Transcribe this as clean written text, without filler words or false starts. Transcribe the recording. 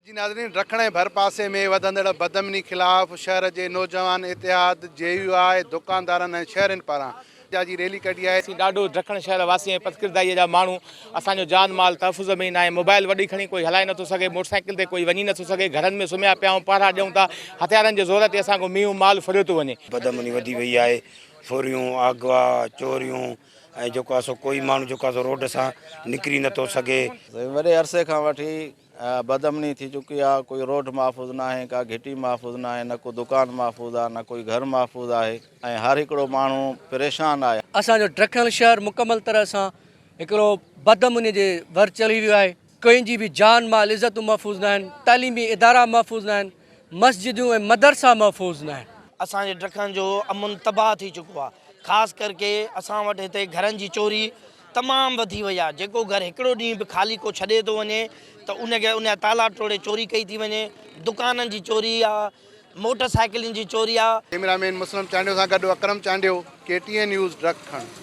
जी नाज़रीन, रखण ऐं भरपासे में वधंदड़ बदअमनी ख़िलाफ़ शहर के नौजवान इतिहाद JUI दुकानदारनि ऐं शहरनि पारां जी रैली कढी है। ॾाढो ॾखण शहर वासी ऐं पतकिरदाईअ जा माण्हू असांजो जान माल तहफ़ुज़ में न आहे। मोबाइल वॾी खणी कोई हलाए नथो सघे, मोटरसाइकिल ते कोई वञी नथो सघे, घरनि में सुम्हिया पिया ऐं पहरा ॾियूं था। हथियारनि जे ज़ोर ते असांजो मींहुं माल फरियो थो वञे। बदअमनी वधी वई आहे। चोरियूं, अगवा, चोरियूं ऐं जेको आहे सो कोई माण्हू जेको आहे सो रोड सां निकिरी नथो सघे। वॾे अरसे खां वठी बदअमनी थी चुकी आहे। कोई रोड महफ़ूज़ न आहे, का घिटी महफ़ूज़ न आहे, न को दुकान महफ़ूज़ आहे, न कोई घर महफ़ूज़ आहे ऐं हर हिकिड़ो माण्हू परेशान आहे। असांजो ॾखण शहर मुकमल तरह सां हिकिड़ो बदअमनी जे भर चढ़ी वियो आहे। कंहिंजी बि जान माल इज़तूं महफ़ूज़ न आहिनि, तालीमी इदारा महफ़ूज़ न आहिनि, मस्जिदूं ऐं मदरसा महफ़ूज़ न आहिनि। असांजे ॾखण जो अमन तबाह थी चुको आहे। ख़ासि करके असां वटि हिते घरनि जी चोरी तमामु वधी वई आहे। जेको घर हिकिड़ो ॾींहुं बि ख़ाली को छॾे थो वञे त उनखे उनजा ताला टोड़े चोरी कई थी वञे। दुकाननि जी चोरी आहे, मोटरसाइकिलनि जी चोरी आहे। कैमरामैन मुस्लिम चांडियो सां गॾु अकरम चांडियो, KTN न्यूज़ ॾखण।